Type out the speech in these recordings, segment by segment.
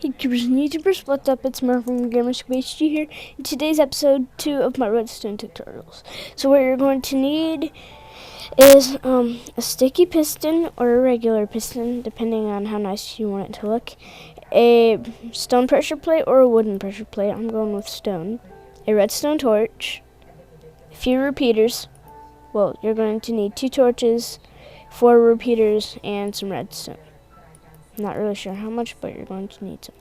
YouTubers and YouTubers, what's up? It's Mark from GamersCubeHD here. In today's episode 2 of my Redstone tutorials. So what you're going to need is a sticky piston or a regular piston, depending on how nice you want it to look. A stone pressure plate or a wooden pressure plate. I'm going with stone. A redstone torch. A few repeaters. Well, you're going to need 2 torches, 4 repeaters, and some redstone. Not really sure how much, but you're going to need some.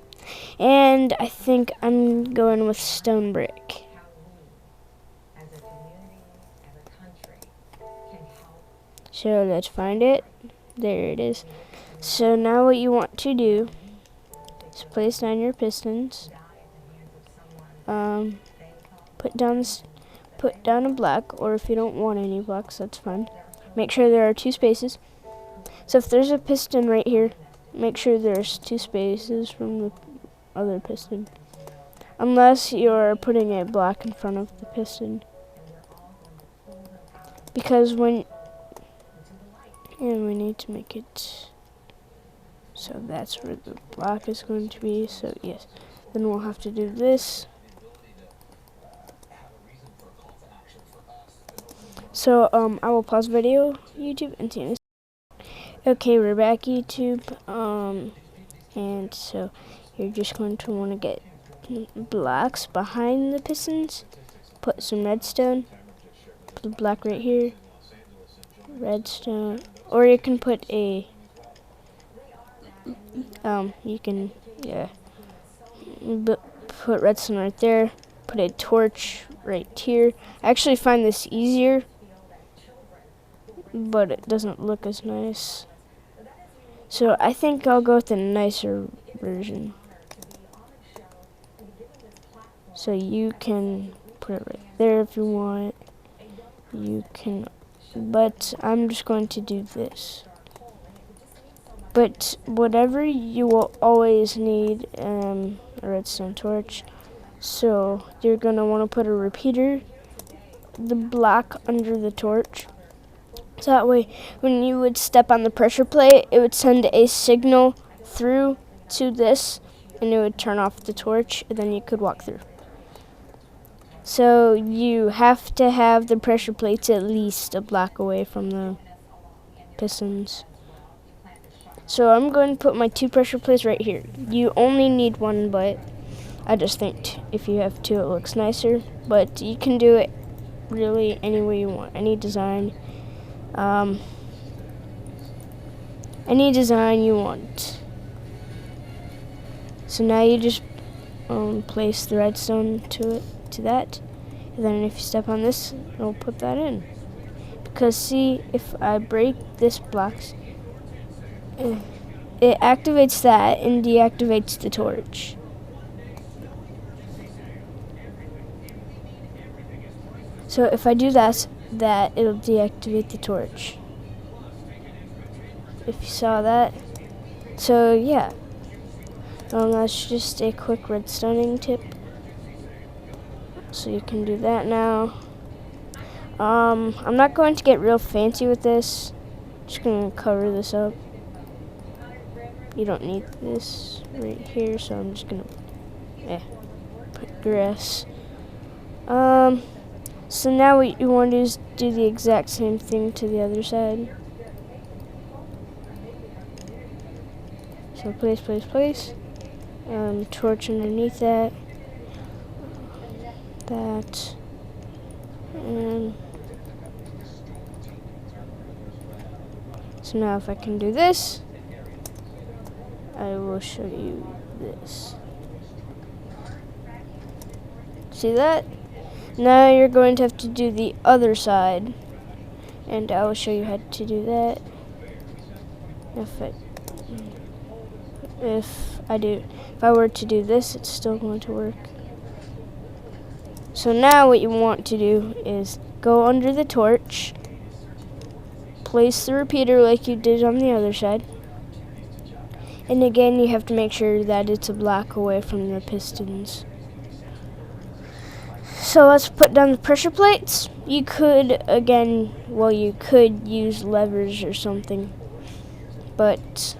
And I think I'm going with stone brick. So let's find it. There it is. So now what you want to do is place down your pistons. Put down a block, or if you don't want any blocks, that's fine. Make sure there are 2 spaces. So if there's a piston right here, make sure there's 2 spaces from the other piston. Unless you're putting a block in front of the piston. Because we need to make it so that's where the block is going to be. So yes, then we'll have to do this. So I will pause video, YouTube, and see you in a second. Okay, we're back, YouTube. And so you're just going to want to get blocks behind the pistons. Put some redstone. Put the block right here. Redstone. Or you can put a put redstone right there. Put a torch right here. I actually find this easier, but it doesn't look as nice. So I think I'll go with a nicer version. So you can put it right there if you want. You can, but I'm just going to do this. But whatever, you will always need a redstone torch. So you're going to want to put a repeater, the block under the torch. So that way, when you would step on the pressure plate, it would send a signal through to this, and it would turn off the torch, and then you could walk through. So you have to have the pressure plates at least a block away from the pistons. So I'm going to put my 2 pressure plates right here. You only need 1, but I just think if you have 2, it looks nicer. But you can do it really any way you want, any design. Any design you want. So now you just place the redstone to that, and then if you step on this, it'll put that in. Because see, if I break this block, it activates that and deactivates the torch. So if I do that it'll deactivate the torch. If you saw that. So yeah, that's just a quick redstoning tip. So you can do that now. I'm not going to get real fancy with this. Just gonna cover this up. You don't need this right here, so I'm just gonna put grass. So now what you want to do is do the exact same thing to the other side. So place. Torch underneath that. And so now if I can do this, I will show you this. See that? Now you're going to have to do the other side, and I will show you how to do that. If I were to do this, it's still going to work. So now what you want to do is go under the torch, place the repeater like you did on the other side, and again you have to make sure that it's a block away from the pistons. So let's put down the pressure plates. You could use levers or something, but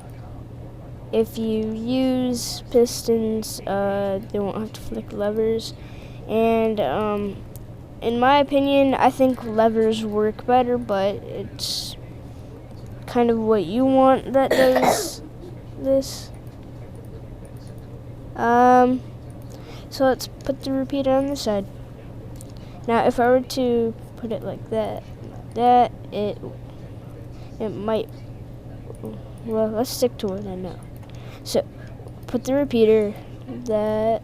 if you use pistons, they won't have to flick levers. And in my opinion, I think levers work better, but it's kind of what you want that does this. So let's put the repeater on the side. Now, if I were to put it like that, it might. Well, let's stick to what I know. So, put the repeater, that.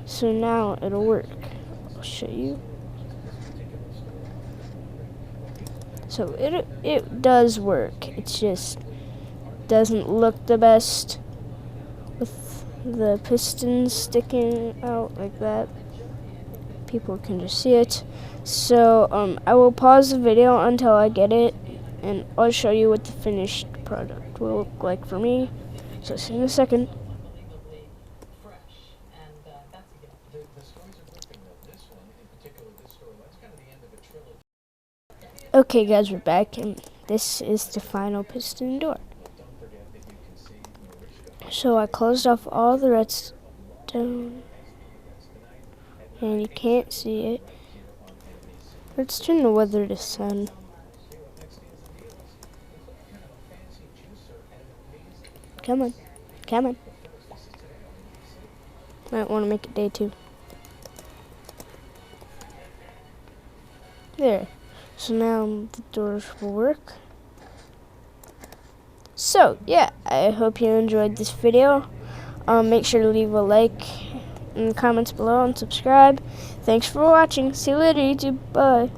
So now it'll work. I'll show you. So it does work. It's just doesn't look the best with the pistons sticking out like that. People can just see it. So I will pause the video until I get it, and I'll show you what the finished product will look like for me. So see you in a second. Okay guys, we're back, and this is the final piston door. So I closed off all the redstone, and you can't see it. Let's turn the weather to sun. Come on, come on. Might want to make it day 2. There. So now the doors will work. So yeah, I hope you enjoyed this video. Make sure to leave a like in the comments below and subscribe. Thanks for watching. See you later, YouTube. Bye.